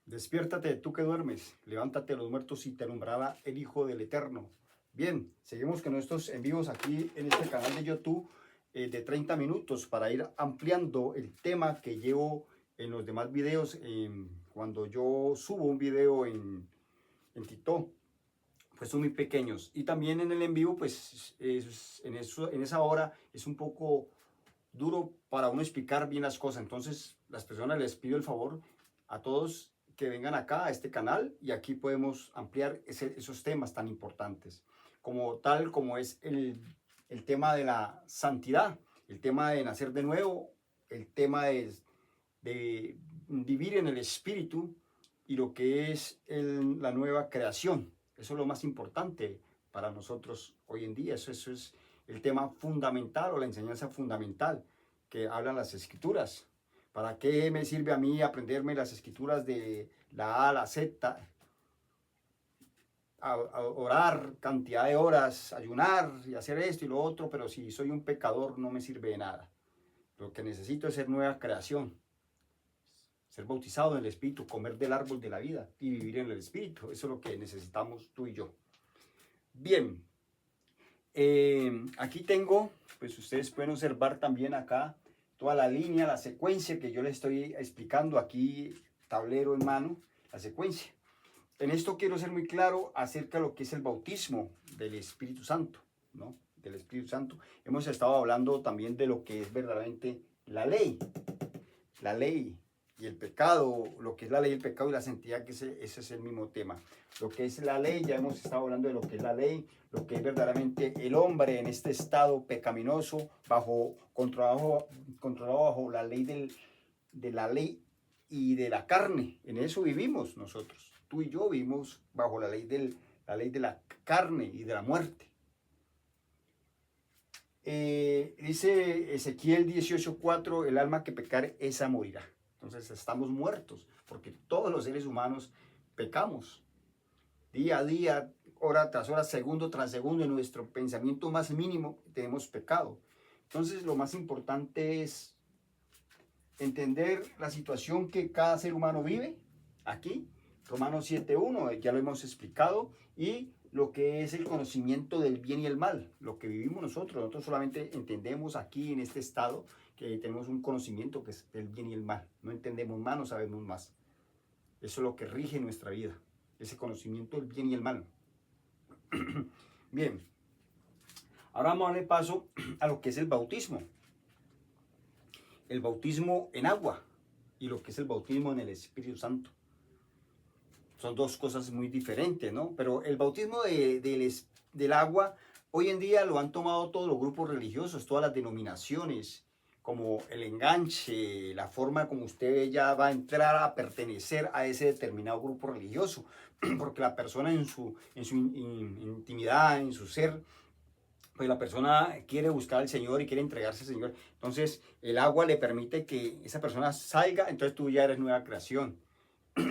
Despiértate tú que duermes, levántate de los muertos y te alumbrará el Hijo del Eterno. Bien, seguimos con estos en vivos aquí en este canal de YouTube de 30 minutos para ir ampliando el tema que llevo en los demás videos. Cuando yo subo un video en TikTok, pues son muy pequeños. Y también en el en vivo, pues en esa hora es un poco duro para uno explicar bien las cosas. Entonces, las personas les pido el favor a todos que vengan acá a este canal y aquí podemos ampliar esos temas tan importantes, como tal como es el tema de la santidad, el tema de nacer de nuevo, el tema de vivir en el espíritu y lo que es la nueva creación. Eso es lo más importante para nosotros hoy en día. Eso es el tema fundamental o la enseñanza fundamental que hablan las escrituras. ¿Para qué me sirve a mí aprenderme las escrituras de la A a la Z? A orar cantidad de horas, ayunar y hacer esto y lo otro, pero si soy un pecador no me sirve de nada. Lo que necesito es ser nueva creación, ser bautizado en el Espíritu, comer del árbol de la vida y vivir en el Espíritu. Eso es lo que necesitamos tú y yo. Bien, aquí tengo, pues ustedes pueden observar también acá toda la línea, la secuencia que yo les estoy explicando aquí, tablero en mano, la secuencia. En esto quiero ser muy claro acerca de lo que es el bautismo del Espíritu Santo, ¿no? Del Espíritu Santo. Hemos estado hablando también de lo que es verdaderamente la ley y el pecado, lo que es la ley, el pecado y la santidad, que ese es el mismo tema. Lo que es la ley, ya hemos estado hablando de lo que es la ley, lo que es verdaderamente el hombre en este estado pecaminoso, controlado bajo la ley de la ley y de la carne. En eso vivimos nosotros. Tú y yo vivimos bajo la ley de la carne y de la muerte. Dice Ezequiel 18:4, el alma que pecare, esa morirá. Entonces estamos muertos, porque todos los seres humanos pecamos. Día a día, hora tras hora, segundo tras segundo, en nuestro pensamiento más mínimo tenemos pecado. Entonces lo más importante es entender la situación que cada ser humano vive aquí. Romanos 7:1, ya lo hemos explicado, y lo que es el conocimiento del bien y el mal, lo que vivimos nosotros. Nosotros solamente entendemos aquí en este estado que tenemos un conocimiento que es del bien y el mal. No entendemos más, no sabemos más. Eso es lo que rige nuestra vida, ese conocimiento del bien y el mal. Bien, ahora vamos a darle paso a lo que es el bautismo. El bautismo en agua y lo que es el bautismo en el Espíritu Santo. Son dos cosas muy diferentes, ¿no? Pero el bautismo del agua, hoy en día lo han tomado todos los grupos religiosos, todas las denominaciones, como el enganche, la forma como usted ya va a entrar a pertenecer a ese determinado grupo religioso, porque la persona en su intimidad, en su ser, pues la persona quiere buscar al Señor y quiere entregarse al Señor. Entonces el agua le permite que esa persona salga, entonces tú ya eres nueva creación.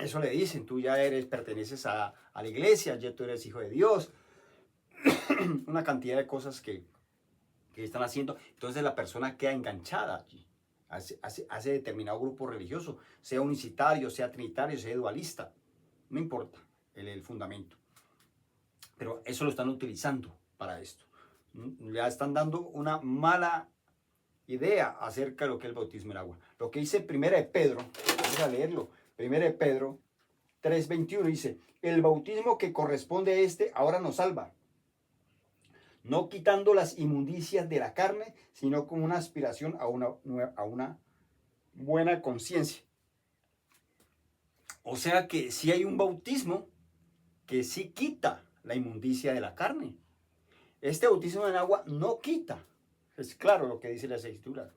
Eso le dicen, tú ya perteneces a la iglesia, ya tú eres hijo de Dios. Una cantidad de cosas que están haciendo. Entonces la persona queda enganchada allí, hace determinado grupo religioso, sea unicitario, sea trinitario, sea dualista. No importa el fundamento. Pero eso lo están utilizando para esto. Le están dando una mala idea acerca de lo que es el bautismo en agua. Lo que dice Primera de Pedro, vamos a leerlo. Primera de Pedro 3:21 dice, el bautismo que corresponde a este ahora nos salva, no quitando las inmundicias de la carne, sino como una aspiración a una buena conciencia. O sea que si hay un bautismo que sí quita la inmundicia de la carne. Este bautismo en agua no quita. Es claro lo que dice la Escritura.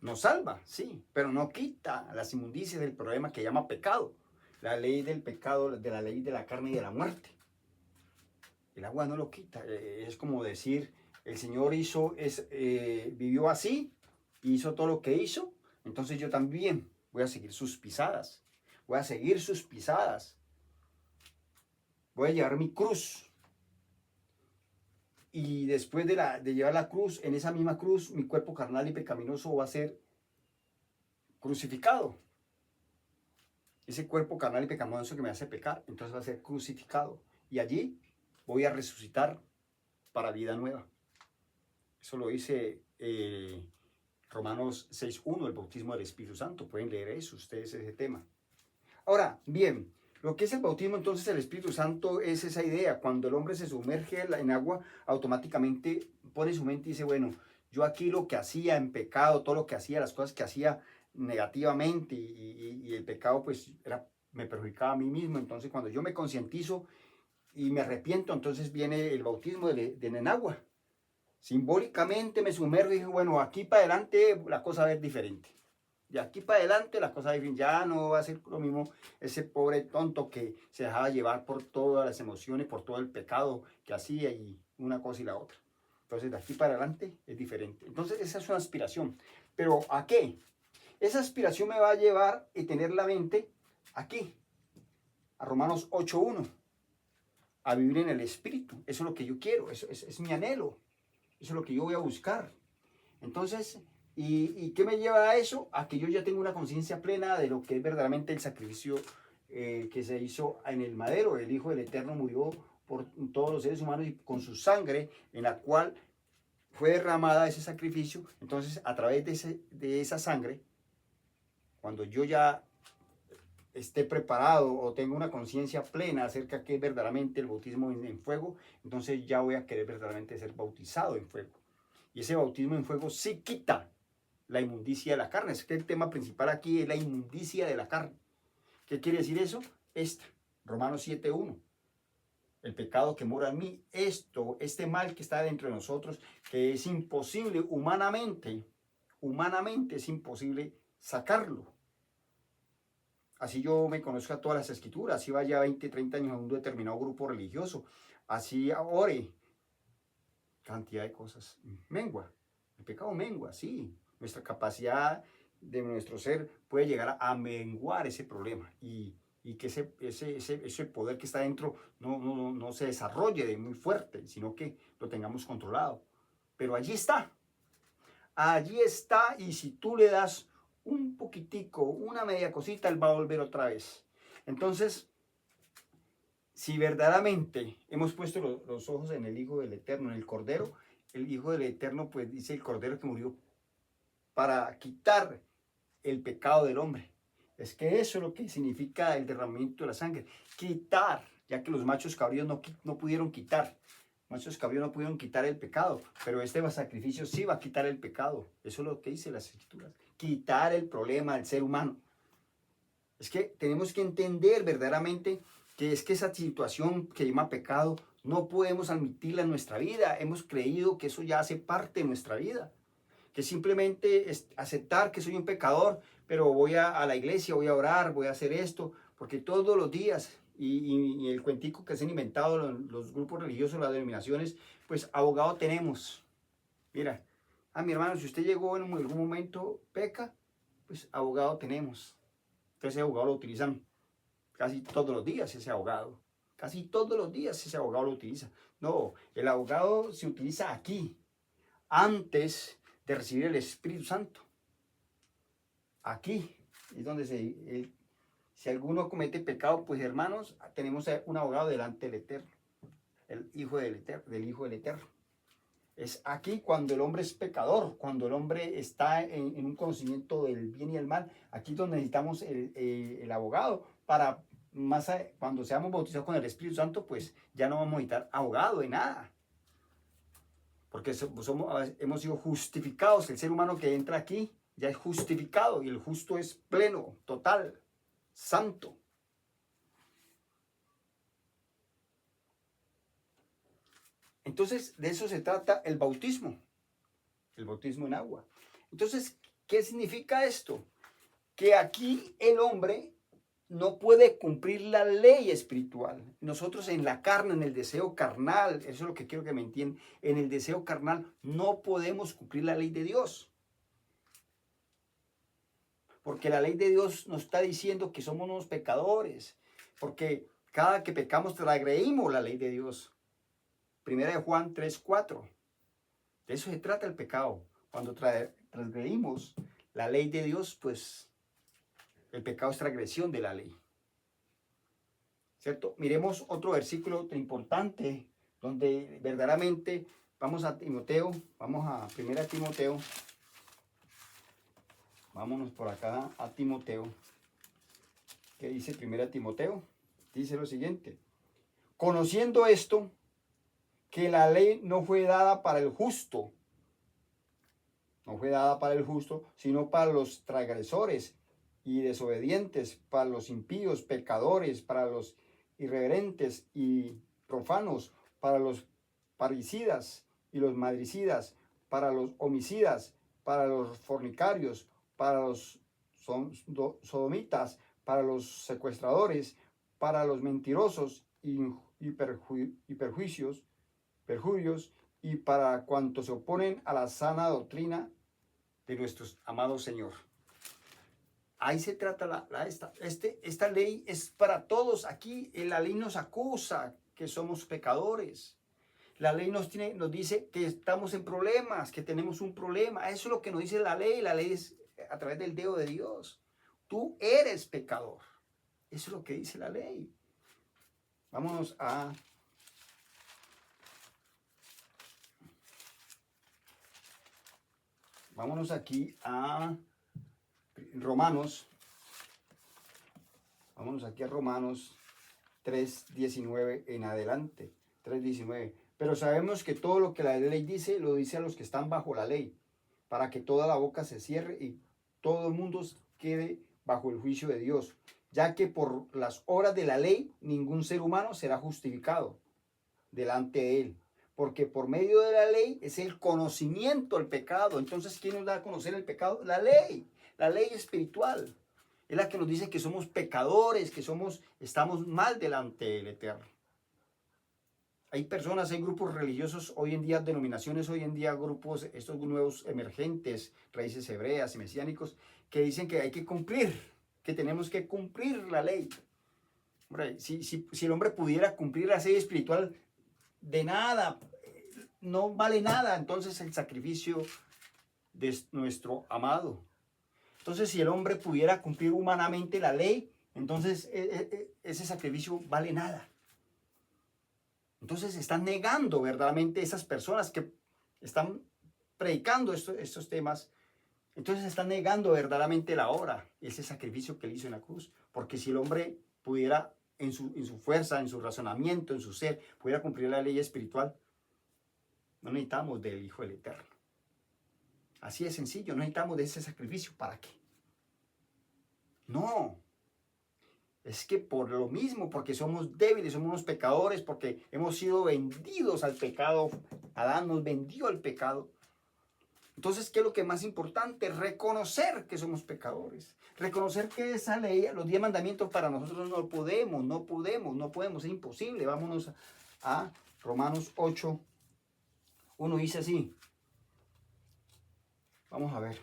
Nos salva, sí, pero no quita las inmundicias del problema que llama pecado. La ley del pecado, de la ley de la carne y de la muerte. El agua no lo quita. Es como decir, el Señor vivió así, hizo todo lo que hizo, entonces yo también voy a seguir sus pisadas. Voy a seguir sus pisadas. Voy a llevar mi cruz. Y después de llevar la cruz, en esa misma cruz, mi cuerpo carnal y pecaminoso va a ser crucificado. ese cuerpo carnal y pecaminoso que me hace pecar, entonces va a ser crucificado. Y allí voy a resucitar para vida nueva. Eso lo dice Romanos 6.1, el bautismo del Espíritu Santo. Pueden leer eso, ustedes ese tema. Ahora, bien, lo que es el bautismo entonces del Espíritu Santo es esa idea. Cuando el hombre se sumerge en agua, automáticamente pone su mente y dice, bueno, yo aquí lo que hacía en pecado, todo lo que hacía, las cosas que hacía negativamente y el pecado pues me perjudicaba a mí mismo. Entonces cuando yo me concientizo y me arrepiento, entonces viene el bautismo en agua. Simbólicamente me sumerjo y digo, bueno, aquí para adelante la cosa va a ser diferente. De aquí para adelante la cosa ya no va a ser lo mismo ese pobre tonto que se dejaba llevar por todas las emociones, por todo el pecado que hacía y una cosa y la otra. Entonces de aquí para adelante es diferente. Entonces esa es una aspiración. ¿Pero a qué? Esa aspiración me va a llevar y tener la mente aquí, a Romanos 8.1, a vivir en el Espíritu. Eso es lo que yo quiero, eso es mi anhelo, eso es lo que yo voy a buscar. Entonces, ¿y qué me lleva a eso? A que yo ya tengo una conciencia plena de lo que es verdaderamente el sacrificio que se hizo en el madero. El Hijo del Eterno murió por todos los seres humanos y con su sangre, en la cual fue derramada ese sacrificio. Entonces, a través de esa sangre, cuando yo ya esté preparado o tenga una conciencia plena acerca de qué es verdaderamente el bautismo en fuego, entonces ya voy a querer verdaderamente ser bautizado en fuego. Y ese bautismo en fuego sí quita la inmundicia de la carne. Es que el tema principal aquí es la inmundicia de la carne. ¿Qué quiere decir eso? Romanos 7.1. El pecado que mora en mí, este mal que está dentro de nosotros, que es imposible humanamente es imposible sacarlo. Así yo me conozco a todas las escrituras, así vaya 20, 30 años a un determinado grupo religioso, así ore, cantidad de cosas, mengua, el pecado mengua, sí, nuestra capacidad de nuestro ser puede llegar a menguar ese problema y que ese poder que está dentro no se desarrolle de muy fuerte, sino que lo tengamos controlado. Pero allí está, y si tú le das un poquitico, una media cosita, él va a volver otra vez. Entonces, si verdaderamente hemos puesto los ojos en el Hijo del Eterno, en el Cordero, el Hijo del Eterno, pues dice el Cordero que murió para quitar el pecado del hombre. Es que eso es lo que significa el derramamiento de la sangre. Quitar, ya que los machos cabríos no pudieron quitar. Machos cabríos no pudieron quitar el pecado, pero este sacrificio sí va a quitar el pecado. Eso es lo que dice las Escrituras. Quitar el problema del ser humano. Es que tenemos que entender verdaderamente que es que esa situación que llama pecado no podemos admitirla en nuestra vida. Hemos creído que eso ya hace parte de nuestra vida. Que simplemente es aceptar que soy un pecador, pero voy a la iglesia, voy a orar, voy a hacer esto, porque todos los días, y el cuentico que se han inventado los grupos religiosos, las denominaciones, pues abogado tenemos. Mira, mi hermano, si usted llegó en algún momento, peca, pues abogado tenemos. Entonces ese abogado lo utilizan casi todos los días, ese abogado. Casi todos los días ese abogado lo utiliza. No, el abogado se utiliza aquí, antes de recibir el Espíritu Santo. Aquí es donde si alguno comete pecado, pues hermanos, tenemos un abogado delante del Eterno, el Hijo del Eterno. Es aquí cuando el hombre es pecador, cuando el hombre está en un conocimiento del bien y el mal. Aquí es donde necesitamos el abogado para cuando seamos bautizados con el Espíritu Santo, pues ya no vamos a necesitar abogado de nada. Porque hemos sido justificados. El ser humano que entra aquí ya es justificado y el justo es pleno, total, santo. Entonces, de eso se trata el bautismo en agua. Entonces, ¿qué significa esto? Que aquí el hombre no puede cumplir la ley espiritual. Nosotros en la carne, en el deseo carnal, eso es lo que quiero que me entiendan, en el deseo carnal no podemos cumplir la ley de Dios. Porque la ley de Dios nos está diciendo que somos unos pecadores. Porque cada que pecamos transgredimos la ley de Dios. Primera de Juan 3:4. De eso se trata el pecado. Cuando transgredimos la ley de Dios, pues el pecado es transgresión de la ley. ¿cierto? Miremos otro versículo importante, donde verdaderamente vamos a Timoteo, vamos a 1 Timoteo, vámonos por acá a Timoteo. ¿Qué dice 1 Timoteo? Dice lo siguiente: conociendo esto, que la ley no fue dada para el justo, no fue dada para el justo, sino para los transgresores y desobedientes, para los impíos, pecadores, para los irreverentes y profanos, para los parricidas y los madricidas, para los homicidas, para los fornicarios, para los sodomitas, para los secuestradores, para los mentirosos y perjurios, y para cuantos se oponen a la sana doctrina de nuestro amado Señor. Ahí se trata esta ley es para todos. Aquí la ley nos acusa que somos pecadores. La ley nos dice que estamos en problemas, que tenemos un problema. Eso es lo que nos dice la ley. La ley es a través del dedo de Dios. Tú eres pecador. Eso es lo que dice la ley. Vámonos aquí a Romanos. Vámonos aquí a Romanos 3:19 en adelante. 3:19. Pero sabemos que todo lo que la ley dice, lo dice a los que están bajo la ley, para que toda la boca se cierre y todo el mundo quede bajo el juicio de Dios, ya que por las obras de la ley ningún ser humano será justificado delante de él, porque por medio de la ley es el conocimiento del pecado. Entonces, ¿quién nos da a conocer el pecado? La ley espiritual. Es la que nos dice que somos pecadores, que estamos mal delante del Eterno. Hay personas, hay grupos religiosos hoy en día, denominaciones hoy en día, grupos, estos nuevos emergentes, raíces hebreas y mesiánicos, que dicen que hay que cumplir, que tenemos que cumplir la ley. Hombre, si el hombre pudiera cumplir la ley espiritual, de nada, no vale nada entonces el sacrificio de nuestro amado. Entonces, si el hombre pudiera cumplir humanamente la ley, entonces ese sacrificio vale nada. Entonces están negando verdaderamente esas personas que están predicando estos temas. Entonces están negando verdaderamente la obra, ese sacrificio que él hizo en la cruz. Porque si el hombre pudiera en su fuerza, en su razonamiento, en su ser, pudiera cumplir la ley espiritual, no necesitamos del Hijo del Eterno. Así de sencillo, no necesitamos de ese sacrificio. ¿Para qué? No. Es que por lo mismo, porque somos débiles, somos unos pecadores, porque hemos sido vendidos al pecado. Adán nos vendió al pecado. Entonces, ¿qué es lo que es más importante? Reconocer que somos pecadores. Reconocer que esa ley, los 10 mandamientos para nosotros no podemos, es imposible. Vámonos a Romanos 8. Uno dice así. Vamos a ver.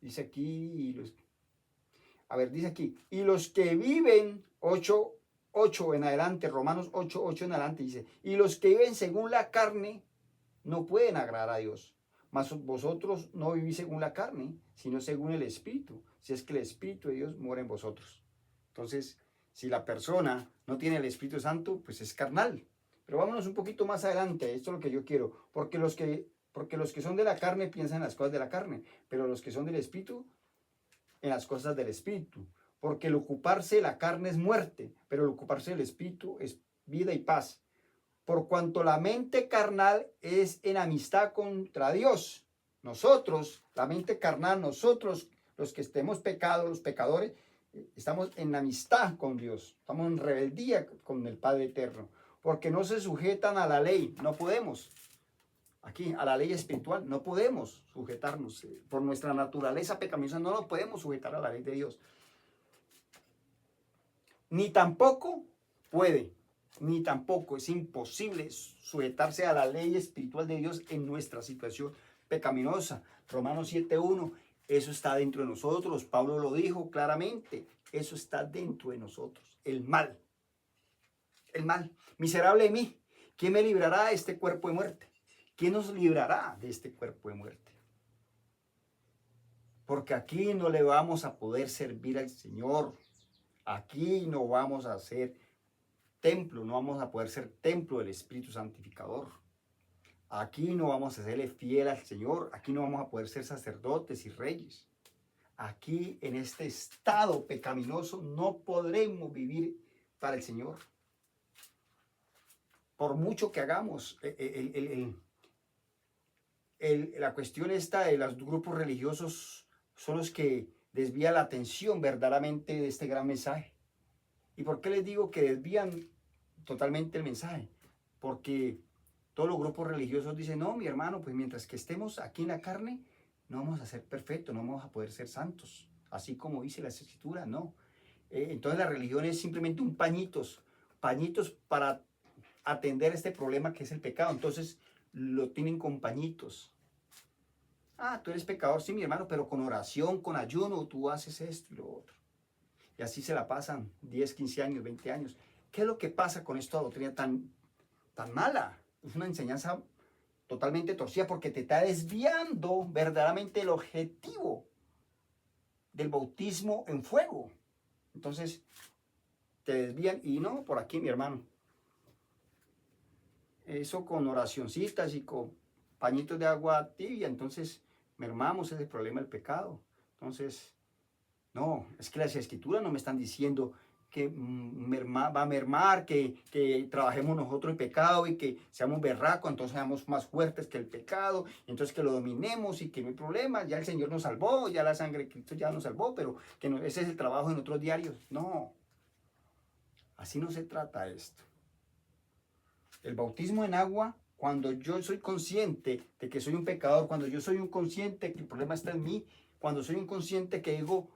Dice aquí, dice aquí, y los que viven, 8 en adelante, Romanos 8 en adelante, dice, y los que viven según la carne no pueden agradar a Dios. Mas vosotros no vivís según la carne, sino según el Espíritu, si es que el Espíritu de Dios mora en vosotros. Entonces, si la persona no tiene el Espíritu Santo, pues es carnal. Pero vámonos un poquito más adelante, esto es lo que yo quiero, porque los que son de la carne piensan en las cosas de la carne, pero los que son del Espíritu, en las cosas del Espíritu. Porque el ocuparse de la carne es muerte, pero el ocuparse del Espíritu es vida y paz. Por cuanto la mente carnal es enemistad contra Dios. Nosotros, la mente carnal, nosotros, los que estemos pecados, los pecadores, estamos en amistad con Dios. Estamos en rebeldía con el Padre Eterno. Porque no se sujetan a la ley. No podemos. Aquí, a la ley espiritual, no podemos sujetarnos. Por nuestra naturaleza pecaminosa no nos podemos sujetar a la ley de Dios. Ni tampoco es imposible sujetarse a la ley espiritual de Dios en nuestra situación pecaminosa. Romanos 7:1, eso está dentro de nosotros. Pablo lo dijo claramente, eso está dentro de nosotros. El mal. Miserable de mí, ¿quién me librará de este cuerpo de muerte? ¿Quién nos librará de este cuerpo de muerte? Porque aquí no le vamos a poder servir al Señor. Aquí no vamos a ser templo, no vamos a poder ser templo del Espíritu Santificador. Aquí no vamos a serle fiel al Señor, aquí no vamos a poder ser sacerdotes y reyes. Aquí en este estado pecaminoso no podremos vivir para el Señor. Por mucho que hagamos, la cuestión esta de los grupos religiosos son los que desvían la atención verdaderamente de este gran mensaje. ¿Y por qué les digo que desvían totalmente el mensaje? Porque todos los grupos religiosos dicen, no, mi hermano, pues mientras que estemos aquí en la carne, no vamos a ser perfectos, no vamos a poder ser santos, así como dice las Escrituras, no. Entonces la religión es simplemente un pañitos para atender este problema que es el pecado. Entonces lo tienen con pañitos. Ah, tú eres pecador, sí, mi hermano, pero con oración, con ayuno, tú haces esto y lo otro. Y así se la pasan 10, 15 años, 20 años. ¿Qué es lo que pasa con esta doctrina tan mala? Es una enseñanza totalmente torcida porque te está desviando verdaderamente el objetivo del bautismo en fuego. Entonces, te desvían y no, por aquí, mi hermano. Eso con oracioncitas y con pañitos de agua tibia, entonces mermamos ese problema del pecado. Entonces, no, es que las Escrituras no me están diciendo que va a mermar, que trabajemos nosotros el pecado y que seamos berracos, entonces seamos más fuertes que el pecado, entonces que lo dominemos y que no hay problema, ya el Señor nos salvó, ya la sangre de Cristo ya nos salvó, pero que no, ese es el trabajo en otros diarios. No, así no se trata esto. El bautismo en agua, cuando yo soy consciente de que soy un pecador, cuando yo soy un consciente que el problema está en mí, cuando soy un consciente que digo,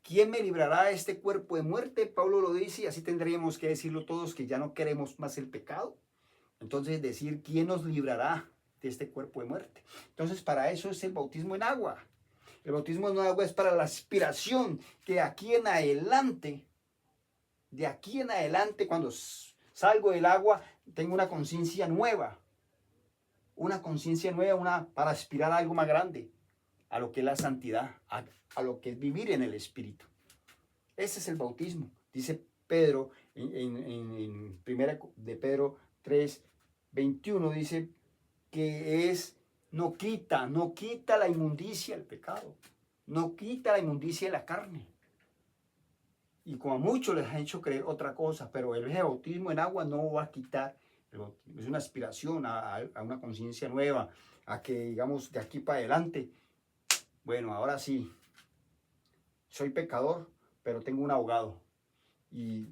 ¿quién me librará de este cuerpo de muerte? Pablo lo dice y así tendríamos que decirlo todos, que ya no queremos más el pecado. Entonces decir, ¿quién nos librará de este cuerpo de muerte? Entonces para eso es el bautismo en agua. El bautismo en agua es para la aspiración que de aquí en adelante, cuando salgo del agua, tengo una conciencia nueva. Para aspirar a algo más grande, a lo que es la santidad, a lo que es vivir en el Espíritu. Ese es el bautismo. Dice Pedro en primera de Pedro 3:21, dice que no quita la inmundicia del pecado, no quita la inmundicia de la carne. Y como a muchos les ha hecho creer otra cosa, pero el bautismo en agua no va a quitar el bautismo. Es una aspiración a una conciencia nueva, a que digamos de aquí para adelante, bueno, ahora sí, soy pecador, pero tengo un abogado. Y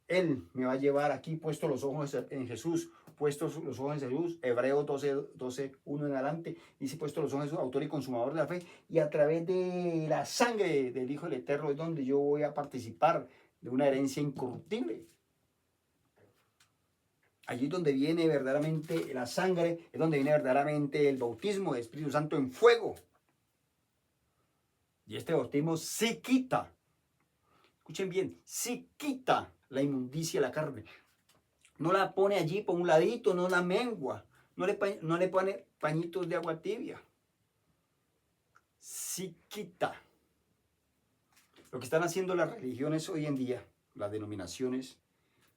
Él me va a llevar aquí, puesto los ojos en Jesús, puestos los ojos en Jesús, Hebreos 12:1 en adelante, dice, puesto los ojos en su autor y consumador de la fe, y a través de la sangre del Hijo del Eterno es donde yo voy a participar de una herencia incorruptible. Allí es donde viene verdaderamente la sangre, es donde viene verdaderamente el bautismo del Espíritu Santo en fuego. Y este bautismo sí quita, escuchen bien, sí quita la inmundicia de la carne. No la pone allí por un ladito, no la mengua, no le pone pañitos de agua tibia. Sí quita. Lo que están haciendo las religiones hoy en día, las denominaciones,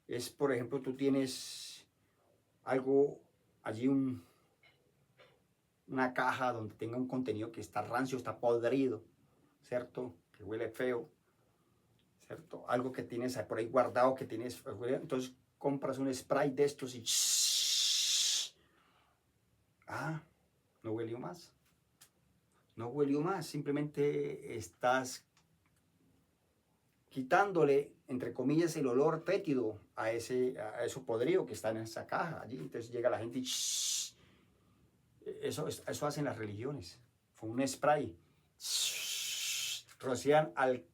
es, por ejemplo, tú tienes algo allí, una caja donde tenga un contenido que está rancio, está podrido, ¿cierto? Que huele feo, ¿cierto? Algo que tienes por ahí guardado, que tienes, entonces compras un spray de estos y no huelió más. No huelió más, simplemente estás quitándole, entre comillas, el olor fétido a eso podrido que está en esa caja allí. Entonces llega la gente y eso hacen las religiones. Con un spray rocian al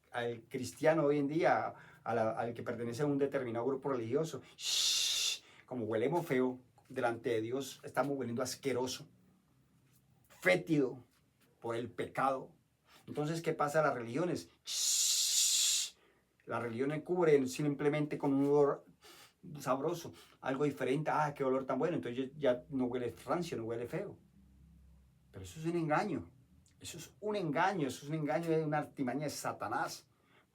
cristiano hoy en día, al que pertenece a un determinado grupo religioso. Como huelemos feo delante de Dios, estamos hueliendo asqueroso, fétido por el pecado. Entonces, ¿qué pasa a las religiones? Las religiones cubren simplemente con un olor sabroso, algo diferente. Qué olor tan bueno. Entonces ya no huele rancio, no huele feo. Pero eso es un engaño. Eso es un engaño, es una artimaña de Satanás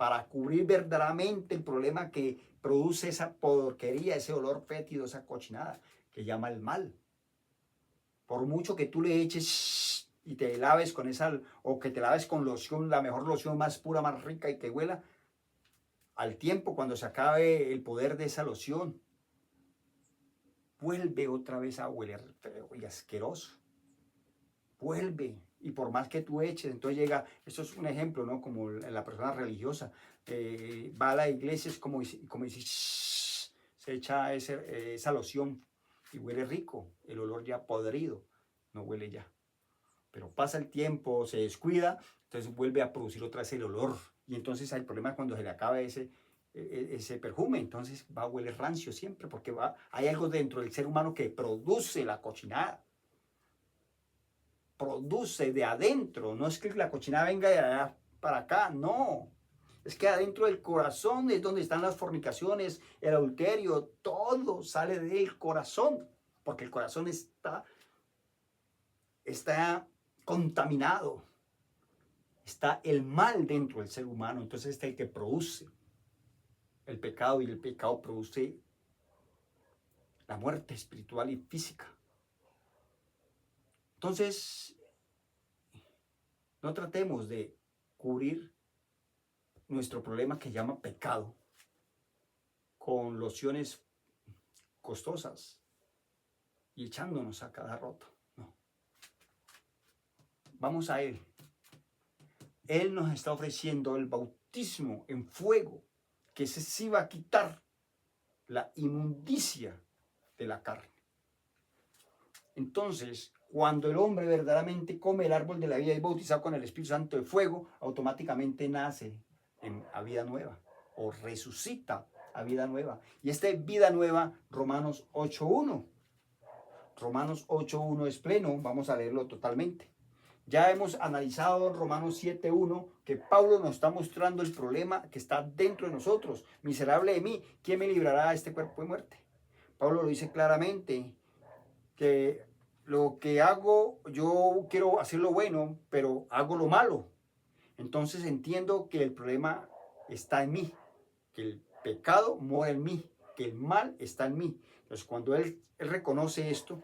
para cubrir verdaderamente el problema que produce esa porquería, ese olor fétido, esa cochinada que llama el mal. Por mucho que tú le eches y te laves con esa, o que te laves con loción, la mejor loción más pura, más rica y que huela, al tiempo, cuando se acabe el poder de esa loción, vuelve otra vez a oler feo y asqueroso. Vuelve. Y por más que tú eches, entonces llega, esto es un ejemplo, ¿no? Como la persona religiosa va a la iglesia, es como dice, se echa esa loción y huele rico, el olor ya podrido, no huele ya. Pero pasa el tiempo, se descuida, entonces vuelve a producir otra vez el olor. Y entonces hay problemas cuando se le acaba ese perfume, entonces va a huele rancio siempre, porque hay algo dentro del ser humano que produce la cochinada. Produce de adentro, no es que la cochinada venga de allá para acá, no. Es que adentro del corazón es donde están las fornicaciones, el adulterio, todo sale del corazón, porque el corazón está contaminado, está el mal dentro del ser humano, entonces está el que produce el pecado y el pecado produce la muerte espiritual y física. Entonces, no tratemos de cubrir nuestro problema que llama pecado con lociones costosas y echándonos a cada rato. No. Vamos a Él. Él nos está ofreciendo el bautismo en fuego, que se sí va a quitar la inmundicia de la carne. Entonces, cuando el hombre verdaderamente come el árbol de la vida y es bautizado con el Espíritu Santo de fuego, automáticamente nace a vida nueva o resucita a vida nueva. Y esta vida nueva, Romanos 8.1. Romanos 8.1 es pleno, vamos a leerlo totalmente. Ya hemos analizado Romanos 7.1, que Pablo nos está mostrando el problema que está dentro de nosotros. Miserable de mí, ¿quién me librará de este cuerpo de muerte? Pablo lo dice claramente, que lo que hago, yo quiero hacer lo bueno, pero hago lo malo. Entonces entiendo que el problema está en mí, que el pecado mora en mí, que el mal está en mí. Entonces cuando él reconoce esto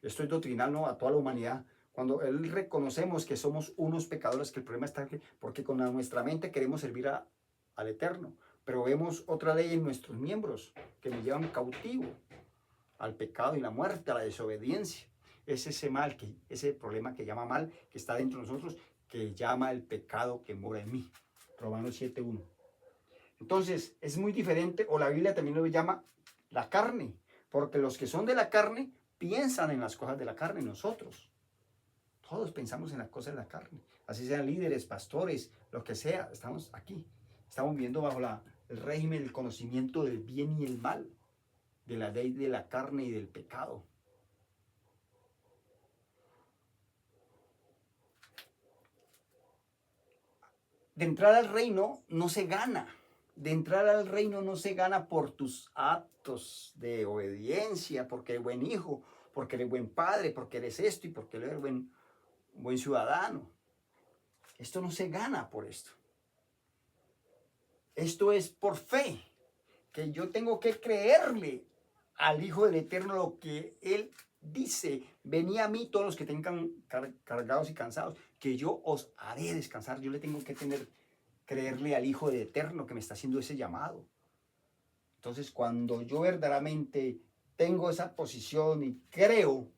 es doctrinal, ¿no?, a toda la humanidad. Cuando él reconocemos que somos unos pecadores, que el problema está aquí, porque con nuestra mente queremos servir al Eterno, pero vemos otra ley en nuestros miembros que nos llevan cautivo al pecado y la muerte, a la desobediencia. Es ese mal, ese problema que llama mal, que está dentro de nosotros, que llama el pecado que mora en mí. Romanos 7.1. Entonces, es muy diferente, o la Biblia también lo llama la carne, porque los que son de la carne piensan en las cosas de la carne. Nosotros todos pensamos en las cosas de la carne, así sean líderes, pastores, lo que sea. Estamos aquí, estamos viviendo bajo el régimen del conocimiento del bien y el mal, de la ley de la carne y del pecado. De entrar al reino no se gana. De entrar al reino no se gana por tus actos de obediencia, porque eres buen hijo, porque eres buen padre, porque eres esto y porque eres buen ciudadano. Esto no se gana por esto. Esto es por fe, que yo tengo que creerle al Hijo del Eterno lo que Él dice: venid a mí todos los que tengan cargados y cansados, que yo os haré descansar. Yo le tengo que creerle al Hijo del Eterno que me está haciendo ese llamado. Entonces, cuando yo verdaderamente tengo esa posición y creo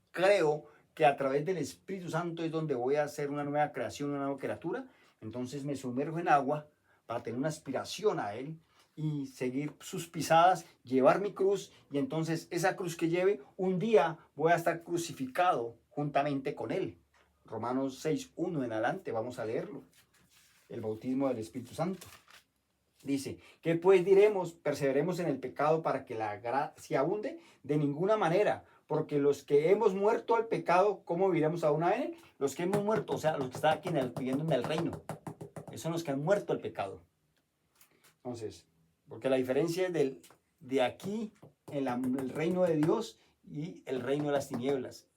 que a través del Espíritu Santo es donde voy a hacer una nueva creación, una nueva criatura, entonces me sumerjo en agua para tener una aspiración a Él y seguir sus pisadas, llevar mi cruz, y entonces esa cruz que lleve, un día voy a estar crucificado juntamente con Él. Romanos 6.1 en adelante, vamos a leerlo. El bautismo del Espíritu Santo. Dice, ¿qué pues diremos? ¿Perseveremos en el pecado para que la gracia abunde? De ninguna manera, porque los que hemos muerto al pecado, ¿cómo viviremos aún a él? Los que hemos muerto, o sea, los que están aquí viviendo en el reino, esos son los que han muerto al pecado. Entonces, porque la diferencia es de aquí, en el reino de Dios y el reino de las tinieblas.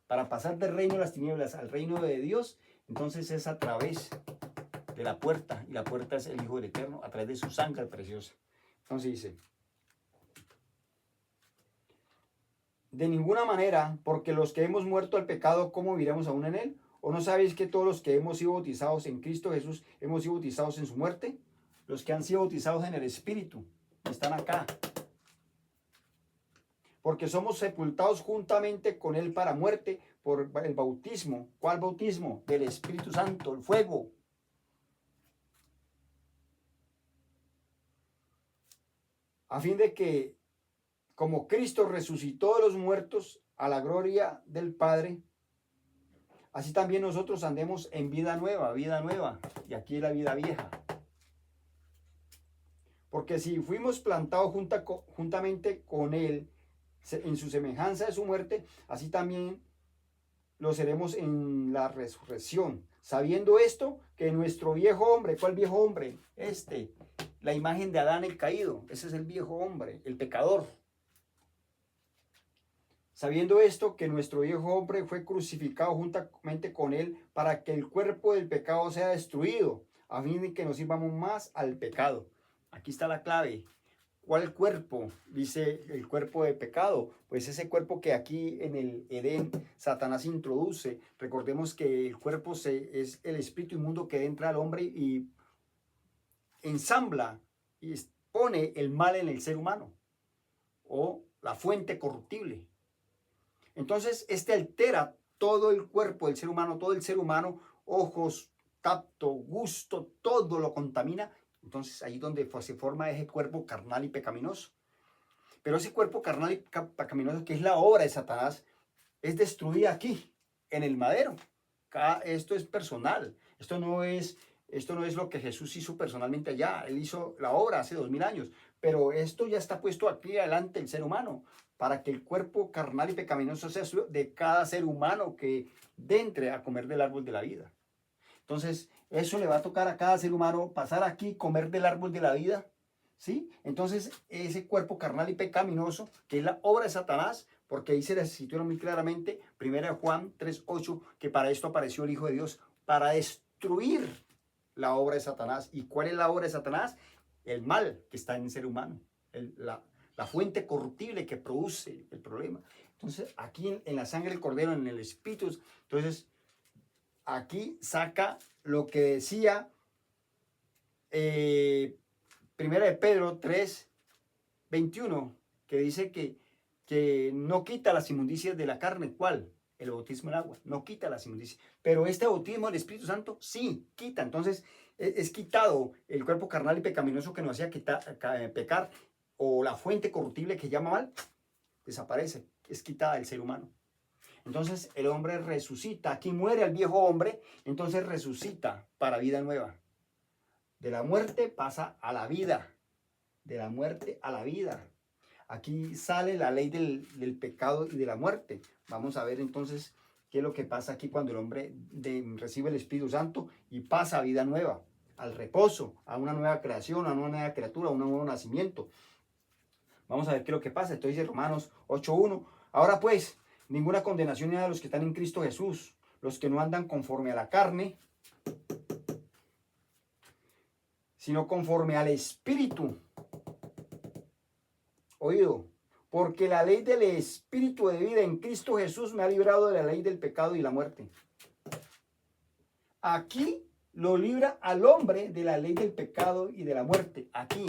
Para pasar del reino de las tinieblas al reino de Dios, entonces es a través de la puerta, y la puerta es el Hijo del Eterno a través de su sangre preciosa. Entonces dice, de ninguna manera, porque los que hemos muerto al pecado, ¿cómo viviremos aún en él? ¿O no sabéis que todos los que hemos sido bautizados en Cristo Jesús, hemos sido bautizados en su muerte? Los que han sido bautizados en el Espíritu, están acá. Porque somos sepultados juntamente con él para muerte por el bautismo. ¿Cuál bautismo? Del Espíritu Santo, el fuego. A fin de que, como Cristo resucitó de los muertos a la gloria del Padre, así también nosotros andemos en vida nueva, y aquí la vida vieja. Porque si fuimos plantados juntamente con él en su semejanza de su muerte, así también lo seremos en la resurrección. Sabiendo esto, que nuestro viejo hombre, ¿cuál viejo hombre? La imagen de Adán el caído, ese es el viejo hombre, el pecador. Sabiendo esto, que nuestro viejo hombre fue crucificado juntamente con él para que el cuerpo del pecado sea destruido, a fin de que no sirvamos más al pecado. Aquí está la clave. ¿Cuál cuerpo? Dice el cuerpo de pecado. Pues ese cuerpo que aquí en el Edén Satanás introduce. Recordemos que el cuerpo es el espíritu inmundo que entra al hombre y ensambla y pone el mal en el ser humano, o la fuente corruptible. Entonces, altera todo el cuerpo del ser humano, todo el ser humano, ojos, tacto, gusto, todo lo contamina. Entonces, ahí donde se forma ese cuerpo carnal y pecaminoso. Pero ese cuerpo carnal y pecaminoso, que es la obra de Satanás, es destruida aquí, en el madero. Esto es personal. Esto no es lo que Jesús hizo personalmente allá. Él hizo la obra hace 2000 años. Pero esto ya está puesto aquí adelante el ser humano, para que el cuerpo carnal y pecaminoso sea de cada ser humano que entre a comer del árbol de la vida. Entonces, eso le va a tocar a cada ser humano pasar aquí, comer del árbol de la vida, ¿sí? Entonces, ese cuerpo carnal y pecaminoso, que es la obra de Satanás, porque ahí se les citó muy claramente, 1 Juan 3:8, que para esto apareció el Hijo de Dios, para destruir la obra de Satanás. ¿Y cuál es la obra de Satanás? El mal que está en el ser humano, la fuente corruptible que produce el problema. Entonces, aquí en la sangre del Cordero, en el Espíritu, entonces, aquí saca lo que decía Primera de Pedro 3:21, que dice que no quita las inmundicias de la carne. ¿Cuál? El bautismo en agua. No quita las inmundicias. Pero este bautismo del Espíritu Santo sí quita. Entonces es quitado el cuerpo carnal y pecaminoso que nos hacía pecar, o la fuente corruptible que llama mal, desaparece. Es quitada del ser humano. Entonces el hombre resucita. Aquí muere el viejo hombre, entonces resucita para vida nueva. De la muerte pasa a la vida. De la muerte a la vida. Aquí sale la ley del pecado y de la muerte. Vamos a ver entonces qué es lo que pasa aquí cuando el hombre recibe el Espíritu Santo y pasa a vida nueva, al reposo, a una nueva creación, a una nueva criatura, a un nuevo nacimiento. Vamos a ver qué es lo que pasa. Entonces dice Romanos 8:1. Ahora pues, ninguna condenación hay a los que están en Cristo Jesús, los que no andan conforme a la carne, sino conforme al Espíritu. Oído, porque la ley del Espíritu de vida en Cristo Jesús me ha librado de la ley del pecado y la muerte. Aquí lo libra al hombre de la ley del pecado y de la muerte. Aquí,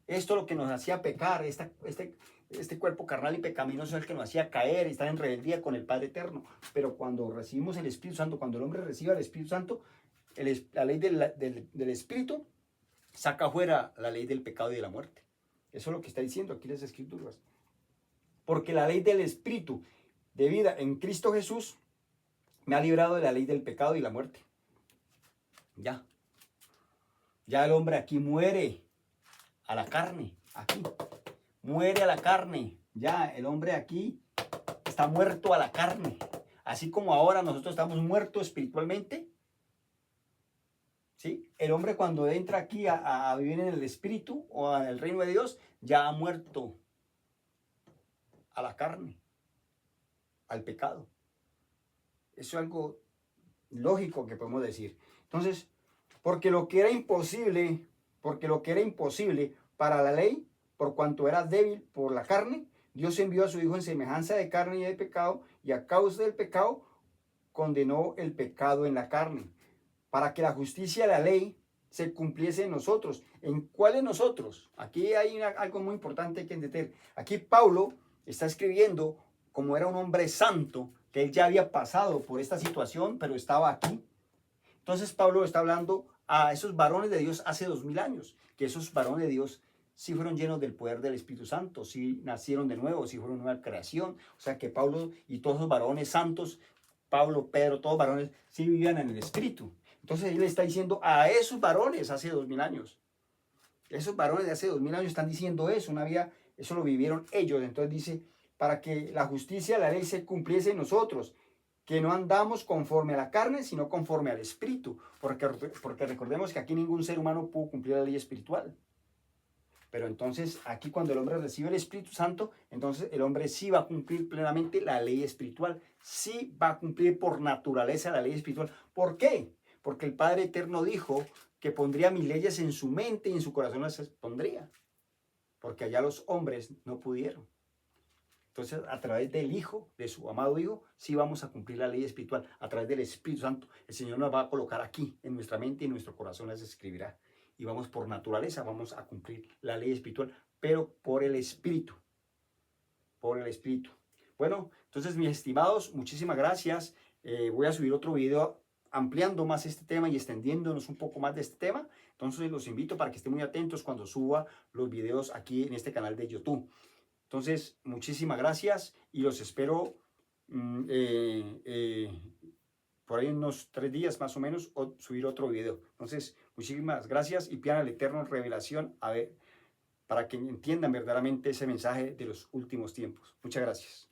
esto es lo que nos hacía pecar, este cuerpo carnal y pecaminoso es el que nos hacía caer, estar en rebeldía con el Padre Eterno. Pero cuando recibimos el Espíritu Santo, cuando el hombre recibe el Espíritu Santo, la ley del Espíritu saca fuera la ley del pecado y de la muerte. Eso es lo que está diciendo aquí las Escrituras. Porque la ley del Espíritu de vida en Cristo Jesús me ha librado de la ley del pecado y la muerte. Ya el hombre aquí muere a la carne, aquí. Muere a la carne. Ya el hombre aquí está muerto a la carne. Así como ahora nosotros estamos muertos espiritualmente. ¿Sí? El hombre cuando entra aquí a vivir en el Espíritu o en el reino de Dios, ya ha muerto a la carne, al pecado. Eso es algo lógico que podemos decir. Entonces, Porque lo que era imposible, para la ley, por cuanto era débil por la carne, Dios envió a su Hijo en semejanza de carne y de pecado, y a causa del pecado condenó el pecado en la carne, para que la justicia de la ley se cumpliese en nosotros. ¿En cuáles nosotros? Aquí hay algo muy importante que entender. Aquí Pablo está escribiendo como era un hombre santo, que él ya había pasado por esta situación, pero estaba aquí. Entonces Pablo está hablando a esos varones de Dios hace 2000 años, que esos varones de Dios sí fueron llenos del poder del Espíritu Santo, sí nacieron de nuevo, sí fueron nueva creación. O sea que Pablo y todos esos varones santos, Pablo, Pedro, todos varones, sí vivían en el Espíritu. Entonces él le está diciendo a esos varones hace 2000 años. Esos varones de hace 2000 años están diciendo eso, eso lo vivieron ellos. Entonces dice, para que la justicia de la ley se cumpliese en nosotros, que no andamos conforme a la carne, sino conforme al Espíritu. Porque recordemos que aquí ningún ser humano pudo cumplir la ley espiritual. Pero entonces aquí cuando el hombre recibe el Espíritu Santo, entonces el hombre sí va a cumplir plenamente la ley espiritual. Sí va a cumplir por naturaleza la ley espiritual. ¿Por qué? Porque el Padre Eterno dijo que pondría mis leyes en su mente y en su corazón las pondría. Porque allá los hombres no pudieron. Entonces, a través del Hijo, de su amado Hijo, sí vamos a cumplir la ley espiritual. A través del Espíritu Santo, el Señor nos va a colocar aquí, en nuestra mente y en nuestro corazón las escribirá. Y vamos por naturaleza, vamos a cumplir la ley espiritual, pero por el Espíritu. Por el Espíritu. Bueno, entonces, mis estimados, muchísimas gracias. Voy a subir otro video ampliando más este tema y extendiéndonos un poco más de este tema. Entonces, los invito para que estén muy atentos cuando suba los videos aquí en este canal de YouTube. Entonces, muchísimas gracias y los espero por ahí en unos 3 días más o menos subir otro video. Entonces, muchísimas gracias y pidan al Eterno revelación para que entiendan verdaderamente ese mensaje de los últimos tiempos. Muchas gracias.